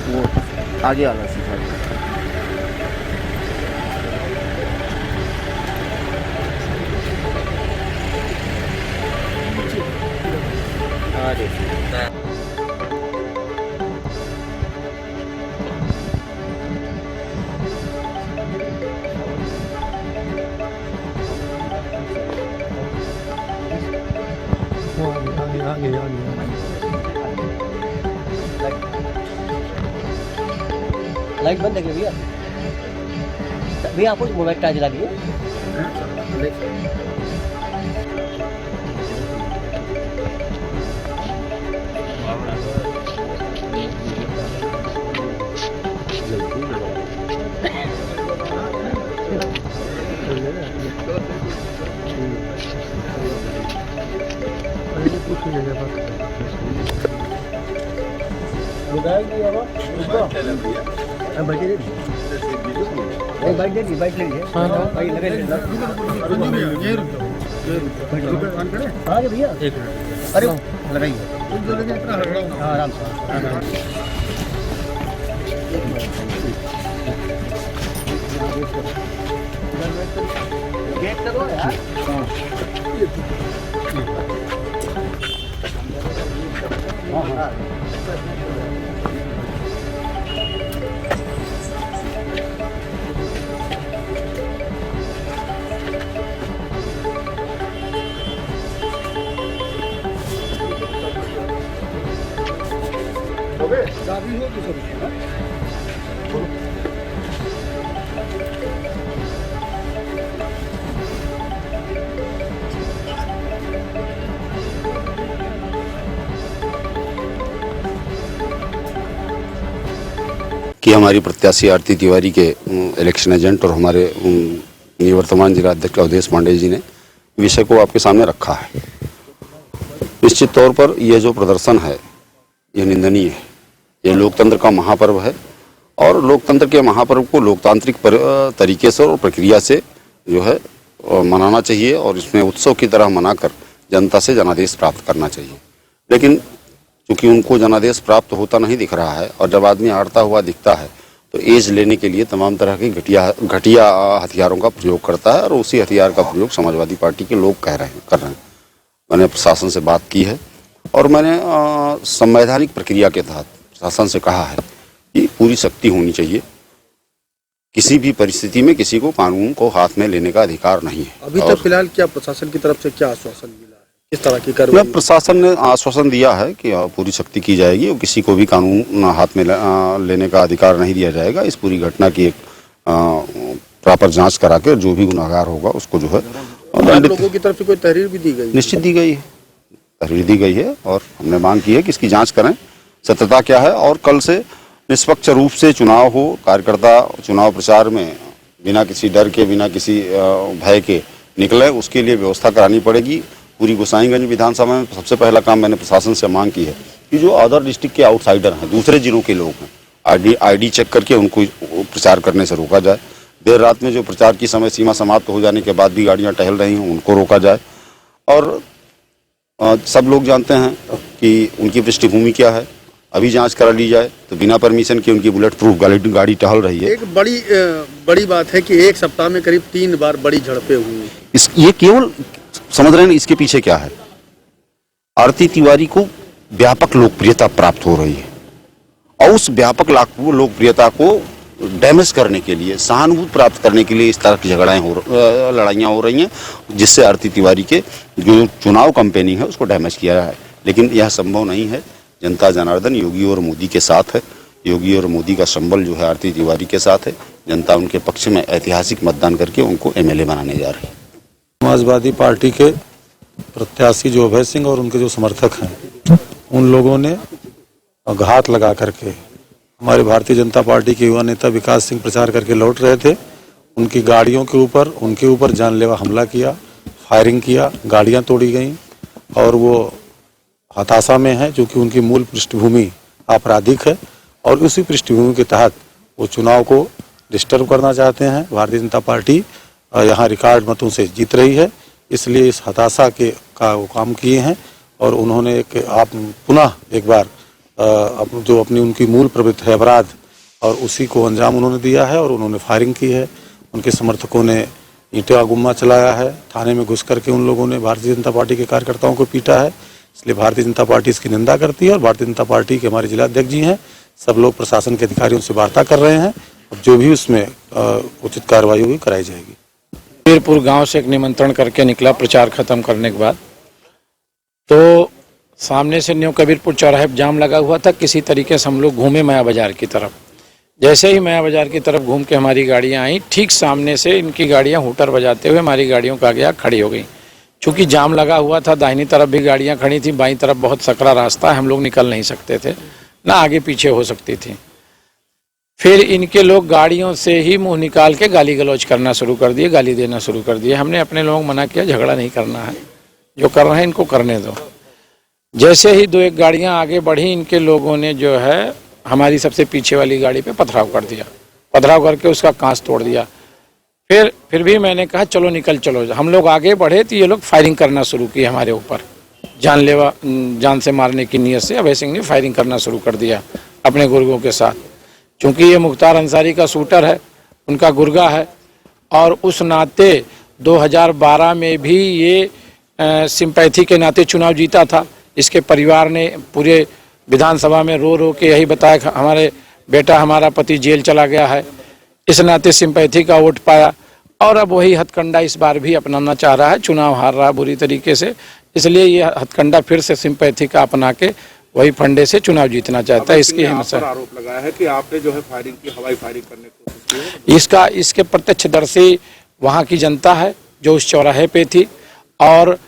वो आगे वाला सीखा लाइट बंद है क्या भैया? भैया आपको मोबाइल चार्ज लगी है? बाइक ले लीजिए, बाइक ले लीजिए। हाँ बाइक लगा लीजिए। हाँ भैया एक मिनट, अरे लगाइए। हाँ आराम से गेट करो यार। हाँ चाबी हो तो सब कि हमारी प्रत्याशी आरती तिवारी के इलेक्शन एजेंट और हमारे निवर्तमान जिला अध्यक्ष अवधेश पांडे जी ने विषय को आपके सामने रखा है। निश्चित तौर पर यह जो प्रदर्शन है ये निंदनीय है। ये लोकतंत्र का महापर्व है और लोकतंत्र के महापर्व को लोकतांत्रिक तरीके से और प्रक्रिया से जो है मनाना चाहिए और इसमें उत्सव की तरह मनाकर जनता से जनादेश प्राप्त करना चाहिए। लेकिन क्योंकि उनको जनादेश प्राप्त होता नहीं दिख रहा है और जब आदमी हारता हुआ दिखता है तो एज लेने के लिए तमाम तरह के घटिया हथियारों का प्रयोग करता है और उसी हथियार का प्रयोग समाजवादी पार्टी के लोग कर रहे हैं। मैंने प्रशासन से बात की है और मैंने संवैधानिक प्रक्रिया के तहत प्रशासन से कहा है कि पूरी सख्ती होनी चाहिए। किसी भी परिस्थिति में किसी को कानून को हाथ में लेने का अधिकार नहीं है। अभी तक फिलहाल क्या प्रशासन की तरफ से क्या आश्वासन मिला है, किस तरह की कार्रवाई? प्रशासन ने आश्वासन दिया है कि पूरी सख्ती की जाएगी और किसी को भी कानून हाथ में लेने का अधिकार नहीं दिया जाएगा। इस पूरी घटना की एक प्रॉपर जांच करा के जो भी गुनाहगार होगा उसको जो है लोगों की तरफ से कोई तहरीर भी दी गई? निश्चित दी गई है, तहरीर दी गई है और हमने मांग की है कि इसकी जांच करें, सत्यता क्या है और कल से निष्पक्ष रूप से चुनाव हो। कार्यकर्ता चुनाव प्रचार में बिना किसी डर के, बिना किसी भय के निकले, उसके लिए व्यवस्था करानी पड़ेगी। पूरी गोसाईगंज विधानसभा में सबसे पहला काम मैंने प्रशासन से मांग की है कि जो अदर डिस्ट्रिक्ट के आउटसाइडर हैं, दूसरे जिलों के लोग हैं, आईडी चेक करके उनको प्रचार करने से रोका जाए। देर रात में जो प्रचार की समय सीमा समाप्त हो जाने के बाद भी गाड़ियां टहल रही हैं उनको रोका जाए। और सब लोग जानते हैं कि उनकी पृष्ठभूमि क्या है, अभी जांच करा ली जाए तो बिना परमिशन के उनकी बुलेट प्रूफ गाड़ी टहल रही है। एक बड़ी बात है कि एक सप्ताह में करीब 3 बार बड़ी झड़पें हुई। ये केवल समझ रहे हैं इसके पीछे क्या है। आरती तिवारी को व्यापक लोकप्रियता प्राप्त हो रही है और उस व्यापक लोकप्रियता को डैमेज करने के लिए, सहानुभूति प्राप्त करने के लिए इस तरह की लड़ाइयाँ हो रही हैं, जिससे आरती तिवारी के जो चुनाव कैंपेनिंग है उसको डैमेज किया है। लेकिन यह संभव नहीं है। जनता जनार्दन योगी और मोदी के साथ है। योगी और मोदी का संबल जो है आरती तिवारी के साथ है। जनता उनके पक्ष में ऐतिहासिक मतदान करके उनको एमएलए बनाने जा रही है। समाजवादी पार्टी के प्रत्याशी जो अभय सिंह और उनके जो समर्थक हैं, उन लोगों ने घात लगा करके हमारे भारतीय जनता पार्टी के युवा नेता विकास सिंह प्रचार करके लौट रहे थे, उनकी गाड़ियों के ऊपर उनके ऊपर जानलेवा हमला किया, फायरिंग किया, गाड़ियां तोड़ी गई और वो हताशा में है, जो कि उनकी मूल पृष्ठभूमि आपराधिक है और उसी पृष्ठभूमि के तहत वो चुनाव को डिस्टर्ब करना चाहते हैं। भारतीय जनता पार्टी यहाँ रिकॉर्ड मतों से जीत रही है, इसलिए इस हताशा के का वो काम किए हैं और उन्होंने पुनः एक बार जो अपनी उनकी मूल प्रवृत्ति है अपराध और उसी को अंजाम उन्होंने दिया है और उन्होंने फायरिंग की है। उनके समर्थकों ने ईंटें गुम्मा चलाया है, थाने में घुस करके उन लोगों ने भारतीय जनता पार्टी के कार्यकर्ताओं को पीटा है। इसलिए भारतीय जनता पार्टी इसकी निंदा करती है और भारतीय जनता पार्टी के हमारे जिलाध्यक्ष जी हैं, सब लोग प्रशासन के अधिकारियों से वार्ता कर रहे हैं और जो भी उसमें उचित कार्रवाई होगी कराई जाएगी। वीरपुर गांव से एक निमंत्रण करके निकला प्रचार खत्म करने के बाद, तो सामने से न्यू कबीरपुर चौराहे पर जाम लगा हुआ था। किसी तरीके से हम लोग घूमे माया बाजार की तरफ। जैसे ही माया बाजार की तरफ घूम के हमारी गाड़ियां आई, ठीक सामने से इनकी गाड़ियां हूटर बजाते हुए हमारी गाड़ियों के आगे खड़ी हो गई। चूँकि जाम लगा हुआ था, दाहिनी तरफ भी गाड़ियाँ खड़ी थी, बाईं तरफ बहुत सकरा रास्ता है, हम लोग निकल नहीं सकते थे, ना आगे पीछे हो सकती थी। फिर इनके लोग गाड़ियों से ही मुंह निकाल के गाली गलौज करना शुरू कर दिए, गाली देना शुरू कर दिए। हमने अपने लोगों को मना किया, झगड़ा नहीं करना है, जो कर रहे हैं इनको करने दो। जैसे ही 2-1 गाड़ियां आगे बढ़ी, इनके लोगों ने जो है हमारी सबसे पीछे वाली गाड़ी पे पथराव कर दिया, पथराव करके उसका कांच तोड़ दिया। फिर भी मैंने कहा चलो निकल चलो। हम लोग आगे बढ़े तो ये लोग फायरिंग करना शुरू की हमारे ऊपर, जानलेवा जान से मारने की नीयत से अभय सिंह ने फायरिंग करना शुरू कर दिया अपने गुर्गों के साथ। चूँकि ये मुख्तार अंसारी का शूटर है, उनका गुर्गा है और उस नाते 2012 में भी ये सिंपैथी के नाते चुनाव जीता था। इसके परिवार ने पूरे विधानसभा में रो रो के यही बताया हमारे बेटा हमारा पति जेल चला गया है, इस नाते सिंपैथी का वोट पाया और अब वही हथकंडा इस बार भी अपनाना चाह रहा है। चुनाव हार रहा बुरी तरीके से, इसलिए ये हथकंडा फिर से सिंपैथी का अपना के वही फंडे से चुनाव जीतना चाहता है। इसकी हिम्मत से आरोप लगाया है कि आपने जो है फायरिंग की, हवाई फायरिंग करने की कोशिश की है। इसके प्रत्यक्षदर्शी वहाँ की जनता है जो उस चौराहे पे थी और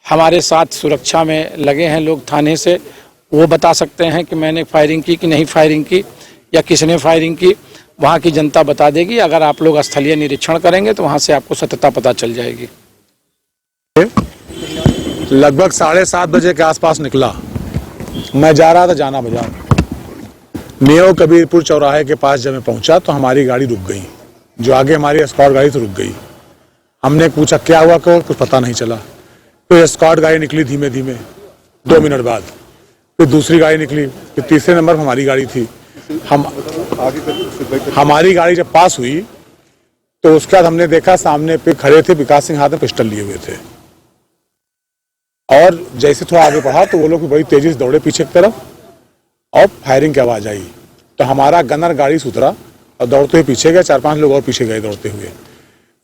हमारे साथ सुरक्षा में लगे हैं लोग थाने से, वो बता सकते हैं कि मैंने फायरिंग की कि नहीं फायरिंग की या किसने फायरिंग की। वहाँ की जनता बता देगी। अगर आप लोग स्थलीय निरीक्षण करेंगे तो वहाँ से आपको सत्यता पता चल जाएगी। लगभग 7:30 बजे के आसपास निकला, मैं जा रहा था जाना बाजार। न्यू कबीरपुर चौराहे के पास जब मैं पहुंचा तो हमारी गाड़ी रुक गई, जो आगे हमारी स्कॉट गाड़ी तो रुक गई। हमने पूछा क्या हुआ, कुछ पता नहीं चला। फिर स्कॉट गाड़ी निकली धीमे धीमे, 2 मिनट बाद फिर दूसरी गाड़ी निकली, फिर तीसरे नंबर पर हमारी गाड़ी थी। हमारी गाड़ी जब पास हुई तो उसके बाद हमने देखा सामने पे खड़े थे विकास सिंह, हाथ में पिस्टल लिए हुए थे और जैसे थोड़ा आगे बढ़ा तो वो लोग बड़ी तेजी से दौड़े पीछे की तरफ और फायरिंग की आवाज आई। तो हमारा गनर गाड़ी से उतरा और दौड़ते हुए पीछे गया, 4-5 लोग और पीछे गए दौड़ते हुए।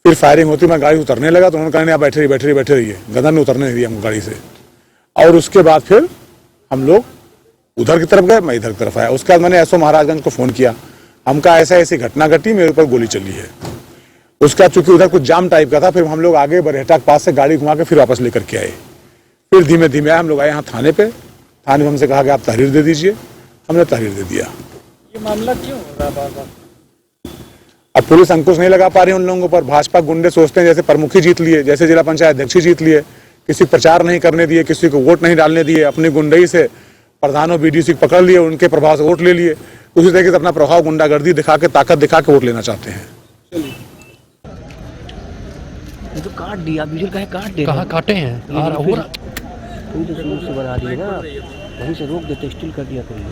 फिर फायरिंग होती, मैं गाड़ी उतरने लगा तो उन्होंने कहा आप बैठे रहिए। गनर ने उतरने नहीं दिया हमको गाड़ी से और उसके बाद फिर हम लोग उधर की तरफ गए, मैं इधर की तरफ आया। उसके बाद मैंने एसओ महाराजगंज को फोन किया, हम कहा ऐसी घटना घटी, मेरे ऊपर गोली चली है। उसके बाद चूंकि उधर कुछ जाम टाइप का था, फिर हम लोग आगे बरहेटा के पास से गाड़ी घुमा के फिर वापस लेकर के आए। फिर धीमे धीमे हम लोग आए यहाँ थाने पे। थाने में हमसे कहा कि आप तहरीर दे दीजिए, हमने तहरीर दे दिया। ये मामला क्यों हो रहा है बार-बार? अब पुलिस अंकुश नहीं लगा पा रही उन लोगों पर। भाजपा गुंडे सोचते हैं जैसे प्रमुखी जीत लिए, जैसे जिला पंचायत अध्यक्ष जीत लिए, किसी प्रचार नहीं करने दिए, किसी को वोट नहीं डालने दिए, अपनी गुंडई से प्रधानों बीडीसी को पकड़ लिए, उनके प्रभाव से वोट ले लिए। उसी तरीके से अपना प्रभाव गुंडागर्दी दिखा के, ताकत दिखा के वोट लेना चाहते हैं। ये तो काट दिया, विजुअल कहे काट दे, कहाँ काटे हैं? कोई तो शुरू से बना दिए ना, वहीं से रोक देते, स्टिल कर दिया करिए।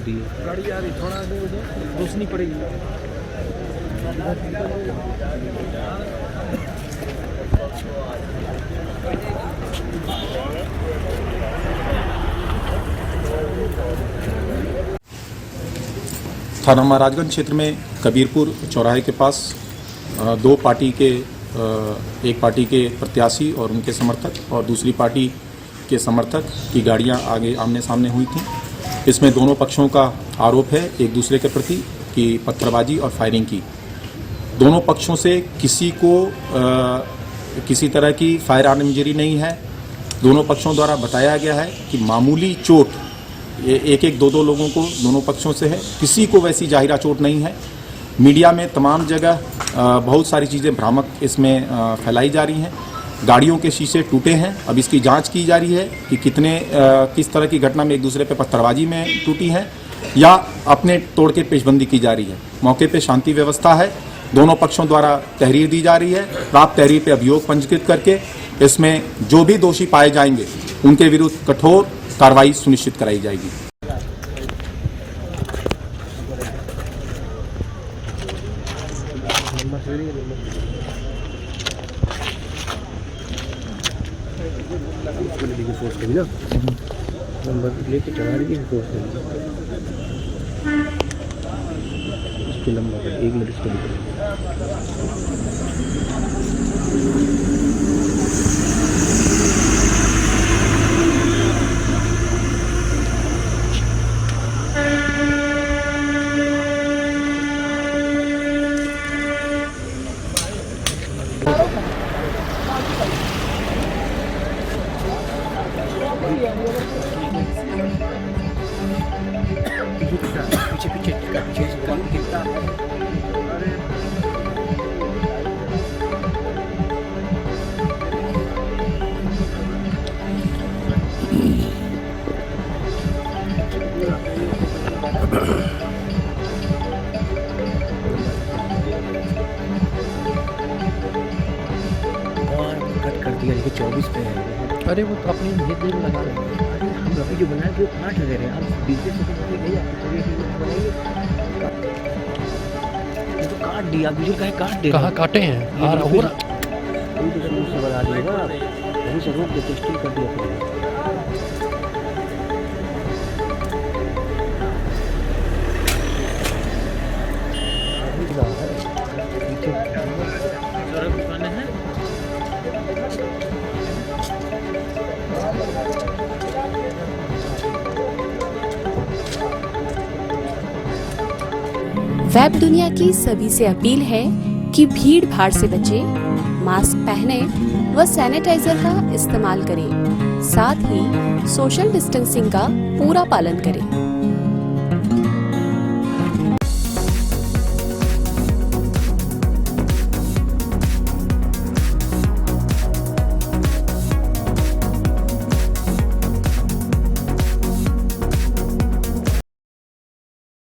दी है। गाड़ी आ रही, थोड़ा आगे हो जाए, रोशनी पड़ेगी। थाना महाराजगंज क्षेत्र में कबीरपुर चौराहे के पास दो पार्टी के एक पार्टी के प्रत्याशी और उनके समर्थक और दूसरी पार्टी के समर्थक की गाड़ियां आगे आमने सामने हुई थी। इसमें दोनों पक्षों का आरोप है एक दूसरे के प्रति कि पत्थरबाजी और फायरिंग की। दोनों पक्षों से किसी को किसी तरह की फायर आर्म इंजरी नहीं है। दोनों पक्षों द्वारा बताया गया है कि मामूली चोट एक एक दो लोगों को दोनों पक्षों से है, किसी को वैसी जाहिरा चोट नहीं है। मीडिया में तमाम जगह बहुत सारी चीज़ें भ्रामक इसमें फैलाई जा रही हैं। गाड़ियों के शीशे टूटे हैं, अब इसकी जांच की जा रही है कि किस तरह की घटना में एक दूसरे पे पत्थरबाजी में टूटी है या अपने तोड़ के पेशबंदी की जा रही है। मौके पे शांति व्यवस्था है, दोनों पक्षों द्वारा तहरीर दी जा रही है। प्राप्त तहरीर पे अभियोग पंजीकृत करके इसमें जो भी दोषी पाए जाएंगे उनके विरुद्ध कठोर कार्रवाई सुनिश्चित कराई जाएगी। फोर्स करी ना, नंबर लेके चढ़ा रही थी फोर्स करी उसके नंबर पर 1 मिनट इसको कर दिया, देखिए 24 पे है। अरे वो तो अपनी हित में लगा रहे हैं। हम अभी जो बनाए वो 8 लगे रहे, आप 20 सेकंड में गए आप बनाइए तो काट दिया, बिजली का काट दे, कहाँ काटे हैं और कोई तो शुरू से बना दिया ना, वहीं से रोक देते स्टिल कर दिया। वेब दुनिया की सभी से अपील है कि भीड़ भाड़ से बचें, मास्क पहने व सैनिटाइजर का इस्तेमाल करें, साथ ही सोशल डिस्टेंसिंग का पूरा पालन करें।